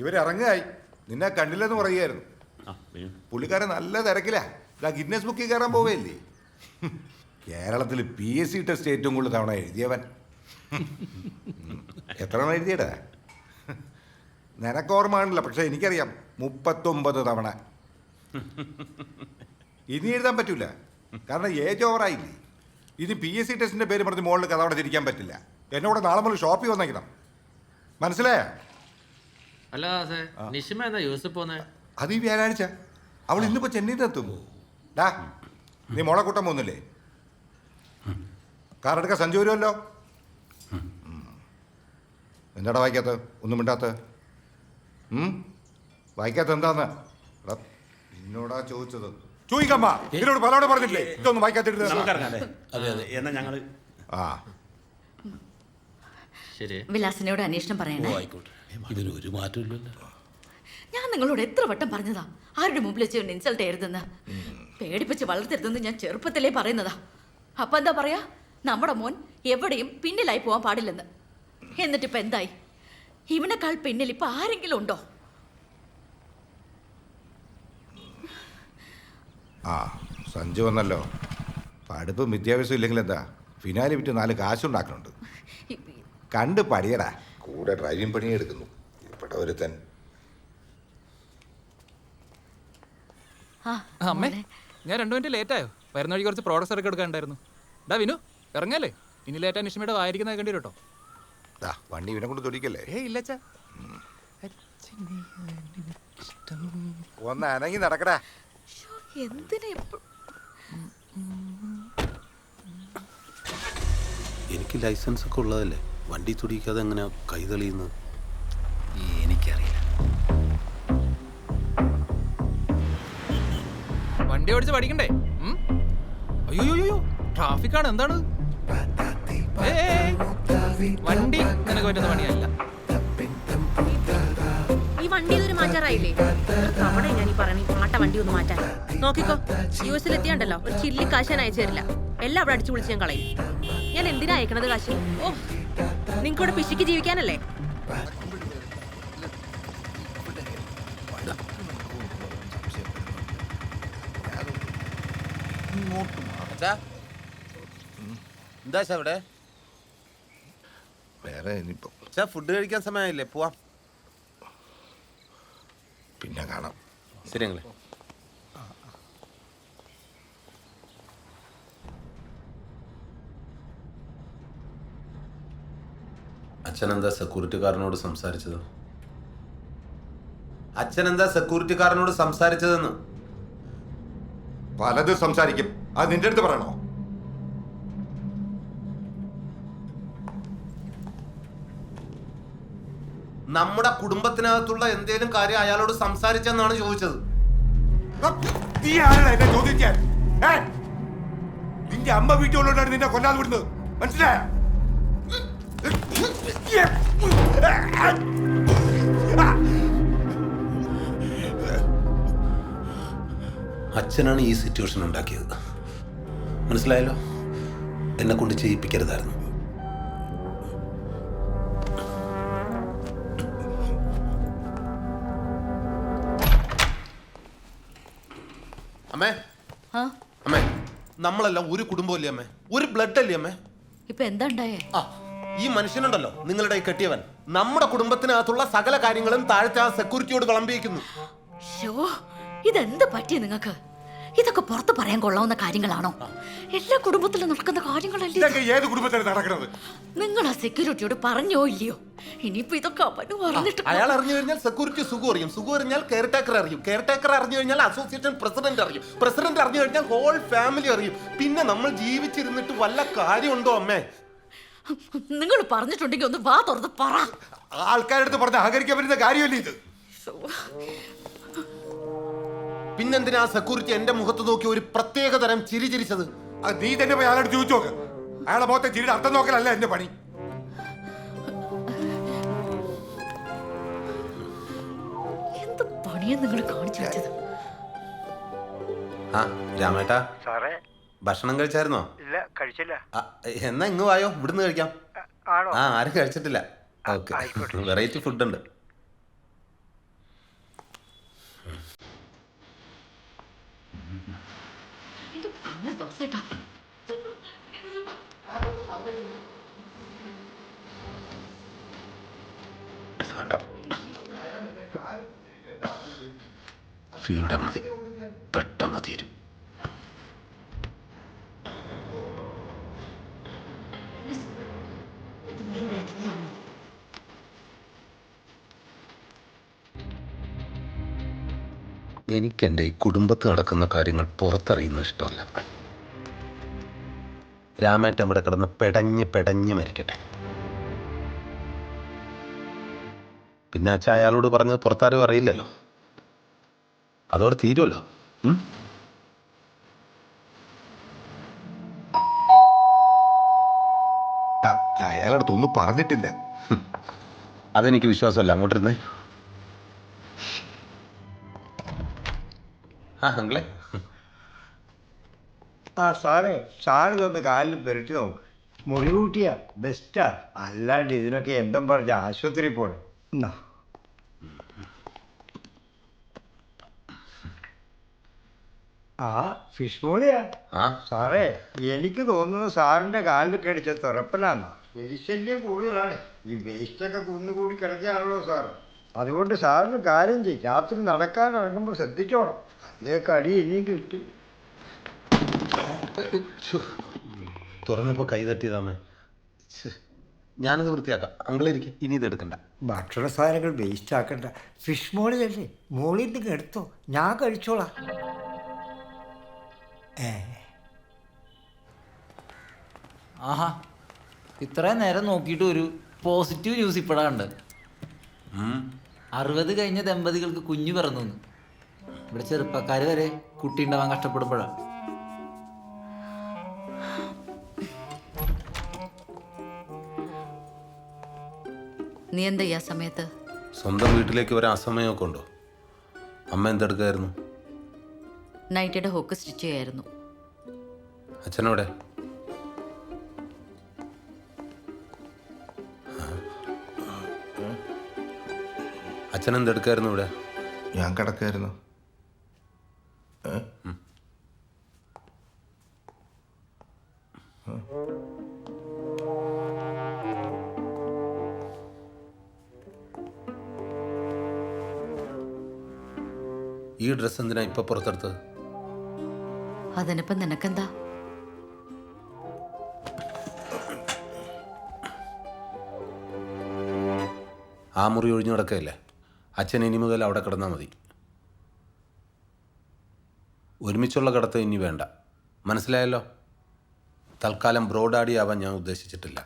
ഇവരിറങ്ങായി. നിന്നെ കണ്ടില്ലെന്ന് പറയുമായിരുന്നു. പുള്ളിക്കാരൻ നല്ല തിരക്കിലാ. ഗിന്നസ് ബുക്കിൽ കയറാൻ പോവേല്ലേ. കേരളത്തിൽ PSC ടെസ്റ്റ് ഏറ്റവും കൂടുതൽ തവണ എഴുതിയവൻ. എത്ര തവണ എഴുതിയടാ? നിനക്ക് ഓർമ്മ കാണില്ല, പക്ഷെ എനിക്കറിയാം 39 തവണ. ഇനി എഴുതാൻ പറ്റൂല, കാരണം ഏജ് ഓവറായില്ലേ. ഇനി PSC ടെസ്റ്റിന്റെ പേര് പറഞ്ഞ് മുകളിൽ കഥ അവിടെ തിരിക്കാൻ പറ്റില്ല. എന്നോട് നാളെ മുതൽ ഷോപ്പിൽ വന്നേക്കണം, മനസ്സിലായ? അല്ല നിഷിമ എന്നാ യൂസഫ് പോന്നെ? അത് ഈ വ്യാഴാഴ്ച. അവൾ ഇന്നിപ്പോ ചെന്നൈയിൽ എത്തും. ഡാ, നീ മോളെ കൂട്ടാൻ പോകുന്നില്ലേ? കാർ എടുക്കാൻ സഞ്ജു വരുമല്ലോ. എന്താടാ വായിക്കാത്ത? ഒന്നും മിണ്ടാത്ത? വായിക്കാത്ത എന്താന്ന് എന്നോടാ ചോദിച്ചത്? ചോദിക്കമ്മ, ഇതിനോട് പലരോട് പറഞ്ഞില്ലേ ഇതൊന്നും വായിക്കാത്തിട്ട്? വിലാസിനോട് അന്വേഷണം പറയണേ. ഇതിനൊരു മാറ്റമില്ലല്ലോ. ഞാൻ നിങ്ങളോട് എത്ര വട്ടം പറഞ്ഞതാ ആരുടെ മുമ്പിൽ വെച്ച് ഇൻസൾട്ട് ചെയ്യരുതെന്ന്, പേടിപ്പിച്ച് വളർത്തരുതെന്ന് ഞാൻ ചെറുപ്പത്തിലേ പറയുന്നതാ. അപ്പൊ എന്താ പറയാ, നമ്മുടെ മോൻ എവിടെയും പിന്നിലായി പോവാൻ പാടില്ലെന്ന്. എന്നിട്ടിപ്പോ എന്തായി? ഇവനേക്കാൾ പിന്നിൽ ഇപ്പൊ ആരെങ്കിലും ഉണ്ടോ? സഞ്ജു വന്നല്ലോ. പഠിപ്പും വിദ്യാഭ്യാസം ഇല്ലെങ്കിൽ എന്താ, ഫിനാലി വിറ്റ് 4 കാശുണ്ടാക്കുന്നുണ്ട്. കണ്ട് പടിയടാ. കൂടെ ഡ്രൈവിംഗ് പണി എടുക്കുന്നു ഇവിടെ ഒരുത്തൻ. അമ്മേ, ഞാൻ 2 മിനിറ്റ് ലേറ്റായോ? വരുന്ന വഴി കുറച്ച് പ്രോഡക്ട്സ് ഒക്കെ എടുക്കാനുണ്ടായിരുന്നു. ഡാ വിനു, ഇറങ്ങല്ലേ? ഇനി ലേറ്റാ നിഷ്മയുടെ വായിരിക്കുന്നത് കണ്ടി കേട്ടോ. വണ്ടി ഇവനെ കൊണ്ട് തൊടിക്കല്ലേ? ഇല്ലച്ചാ, ഒന്ന് അനങ്ങി നടക്കടാ. എനിക്ക് ലൈസൻസ് ഒക്കെ ഉള്ളതല്ലേ, വണ്ടി തുടിക്കാതെ എങ്ങനെ കൈ തെളിയുന്നത്? എനിക്കറിയില്ല. വണ്ടി ഓടിച്ച് പഠിക്കണ്ടേ? അയ്യോ, ട്രാഫിക്കാണ്. എന്താണ് വണ്ടി നിനക്ക് പറ്റുന്ന പണിയല്ല. ഈ വണ്ടി ഇതൊരു മാറ്റാറായില്ലേ? അവിടെ ഞാൻ ഈ പറഞ്ഞ പാട്ട വണ്ടി ഒന്ന് മാറ്റാൻ നോക്കിക്കോ. US എത്തിയാണ്ടല്ലോ ഒരു ചില്ലി കാശ് ഞാൻ അയച്ചു തരില്ല. എല്ലാം അവിടെ അടിച്ചു വിളിച്ച് ഞാൻ കളയും. ഞാൻ എന്തിനാ അയക്കണത് കാശ്? ഓ, നിങ്ങൾക്കൂടെ പിശിക്ക് ജീവിക്കാനല്ലേ? എന്താ അവിടെ വേറെ ഫുഡ് കഴിക്കാൻ സമയമായില്ലേ? പോവാം. പിന്നെ കാണാം. ശരി ഞങ്ങളെ. അച്ഛനെന്താ സെക്യൂരിറ്റിക്കാരനോട് സംസാരിച്ചത്? അച്ഛനെന്താ സെക്യൂരിറ്റിക്കാരനോട് സംസാരിച്ചതെന്ന്? പലതും സംസാരിക്കും. അത് നിന്റെ അടുത്ത് പറയണോ? നമ്മുടെ കുടുംബത്തിനകത്തുള്ള എന്തേലും കാര്യം അയാളോട് സംസാരിച്ചെന്നാണ് ചോദിച്ചത്. നീ ആരാണ് എന്നെ ചോദിക്കാൻ? നിന്റെ അമ്മ വീട്ടിലുള്ളതാണ് നിന്നെ കൊല്ലാതെ വിടുന്നത്, മനസ്സിലായ? അച്ഛനാണ് ഈ സിറ്റുവേഷൻ ഉണ്ടാക്കിയത്, മനസ്സിലായല്ലോ? എന്നെ കൊണ്ട് ചെയ്യിപ്പിക്കരുതായിരുന്നു. അമ്മേ, അമ്മേ, നമ്മളെല്ലാം ഒരു കുടുംബമല്ലേ അമ്മേ? ഒരു ബ്ലഡ് അല്ലേ അമ്മേ? ഇപ്പൊ എന്താ ഉണ്ടായേ? ഈ മനുഷ്യനുണ്ടല്ലോ, നിങ്ങളുടെ കെട്ടിയവൻ, നമ്മുടെ കുടുംബത്തിനകത്തുള്ള സകല കാര്യങ്ങളും താഴത്തെ ആ സെക്യൂരിറ്റിയോട് വിളമ്പിയിരിക്കുന്നു. ഇതെന്ത് പറ്റിയ നിങ്ങൾക്ക്? ഇതൊക്കെ പുറത്ത് പറയാൻ കൊള്ളാവുന്ന കാര്യങ്ങളാണോ? എല്ലാ കുടുംബത്തിലും നടക്കുന്ന കാര്യങ്ങളല്ലേ? ഏത് കുടുംബത്തിലാണ് നടക്കുന്നത്? നിങ്ങൾ ആ സെക്യൂരിറ്റിയോട് പറഞ്ഞോ ഇല്ലയോ? ഇനിയിപ്പോ ഇതൊക്കെ അയാൾ അറിഞ്ഞു കഴിഞ്ഞാൽ സെക്യൂരിറ്റി സുഖം അറിയും, സുഖം അറിഞ്ഞാൽ കെയർ ടേക്കർ അറിയും, കെയർ ടേക്കർ അറിഞ്ഞു കഴിഞ്ഞാൽ അസോസിയേഷൻ പ്രസിഡന്റ് അറിയും, പ്രസിഡന്റ് അറിഞ്ഞു കഴിഞ്ഞാൽ ഹോൾ ഫാമിലി അറിയും. പിന്നെ നമ്മൾ ജീവിച്ചിരുന്നിട്ട് വല്ല കാര്യമുണ്ടോ അമ്മേ? നിങ്ങൾ പറഞ്ഞിട്ടുണ്ടെങ്കിൽ ഒന്ന് വാ തുറന്ന് പറ. ആൾക്കാരെടുത്ത് പറഞ്ഞ് അഹകരിക്കാൻ പറ്റുന്ന കാര്യമല്ലേ ഇത്? പിന്നെന്തിനാ സെക്യൂരിറ്റി എന്റെ മുഖത്ത് നോക്കി ഒരു പ്രത്യേക തരം ചിരി ചിരിച്ചത്? നീ തന്നെ പോയി അയാളോട് ചോദിച്ചു നോക്ക്. അയാളെ മുഖത്തെ ചിരിയുടെ അർത്ഥം നോക്കലല്ല എന്റെ പണി. എന്ത് പണിയാ നിങ്ങൾ കാണിച്ചു വെച്ചത്? രാമേട്ടാ, സാറേ, ഭക്ഷണം കഴിച്ചായിരുന്നോ? ഇല്ല, കഴിച്ചില്ല. എന്നാ ഇങ്ങ് വായോ, ഇവിടുന്ന് കഴിക്കാം. ആരും കഴിച്ചിട്ടില്ല. ഓക്കെ, വെറൈറ്റി ഫുഡ് ഉണ്ട്. ചേട്ടാ ഇവിടെ മതി, പെട്ടെന്ന് തീരും. എനിക്കെൻ്റെ ഈ കുടുംബത്ത് നടക്കുന്ന കാര്യങ്ങൾ പുറത്തറിയുന്നത് ഇഷ്ടമല്ല. രാമേട്ടൻ ഇവിടെ കിടന്ന് പെടഞ്ഞ് മരിക്കട്ടെ. പിന്നെ അച്ഛൻ അയാളോട് പറഞ്ഞത് പുറത്താരും അറിയില്ലല്ലോ, അതോടെ തീരുമല്ലോ. അയാളടുത്ത് ഒന്നും പറഞ്ഞിട്ടില്ല. അതെനിക്ക് വിശ്വാസമല്ല. അങ്ങോട്ടിരുന്നേ. ആ അങ്ങളെ, ആ സാറേ, സാറിതൊന്ന് കാലിൽ പെരട്ടി നോക്ക്. മുറികൂട്ടിയ ബെസ്റ്റാ. അല്ലാണ്ട് ഇതിനൊക്കെ എന്തും പറഞ്ഞ ആശുപത്രി പോണം. എന്നാ ആ ഫിഷ് മോളിയാ. സാറേ, എനിക്ക് തോന്നുന്നു സാറിന്റെ കാലിൽ കടിച്ച തുറപ്പനാണ്. എലിശല്യം കൂടുതലാണ്. ഈ വേസ്റ്റൊക്കെ കുന്നുകൂടി കിടക്കുകയാണല്ലോ സാർ. അതുകൊണ്ട് സാറിന് കാര്യം ചെയ്യും, രാത്രി നടക്കാൻ ഇറങ്ങുമ്പോൾ ശ്രദ്ധിച്ചോണം. അതിലേക്ക് അടി ഇനിയും കിട്ടും. തുറന്നപ്പോ കൈ തട്ടിയതാമേ. ഞാനത് വൃത്തിയാക്കാം. അങ്കിളിരിക്കും, ഇനി ഇത് എടുക്കണ്ട. ഭക്ഷണ സാധനങ്ങൾ വേസ്റ്റ് ആക്കണ്ട. ഫിഷ് മോളിലല്ലേ, മോളിൽ നിന്ന് എടുത്തോ, ഞാൻ കഴിച്ചോളാം. ആഹാ, ഇത്രയും നേരം നോക്കിയിട്ട് ഒരു പോസിറ്റീവ് ന്യൂസ് ഇപ്പോഴാണ് കണ്ടത്. 60 കഴിഞ്ഞ ദമ്പതികൾക്ക് കുഞ്ഞു പിറന്നു. ഇവിടെ ചെറുപ്പക്കാർ വരെ കുട്ടി ഉണ്ടാവാൻ കഷ്ടപ്പെടുമ്പോഴാണ്. നീ എന്താ ഈ സമയത്ത്? സ്വന്തം വീട്ടിലേക്ക് വരാൻ അസമയമൊക്കെ ഉണ്ടോ? അമ്മ എന്തെടുക്കായിരുന്നു? നൈറ്റിയുടെ ഹോക്ക് സ്റ്റിച്ച് ചെയ്യായിരുന്നു. അച്ഛനോടെ? അച്ഛൻ എന്തെടുക്കായിരുന്നു ഇവിടെ? ഞാൻ കിടക്കായിരുന്നു. ഈ ഡ്രസ്സ് എന്തിനാ ഇപ്പൊ പുറത്തെടുത്തത്? അതിനിപ്പം നിനക്കെന്താ? ആ മുറി ഒഴിഞ്ഞു കിടക്കുകയല്ലേ. അച്ഛൻ ഇനി മുതൽ അവിടെ കിടന്നാൽ മതി. ഒരുമിച്ചുള്ള കിടത്തം ഇനി വേണ്ട, മനസ്സിലായല്ലോ? തൽക്കാലം ബ്രോഡാഡി ആവാൻ ഞാൻ ഉദ്ദേശിച്ചിട്ടില്ല.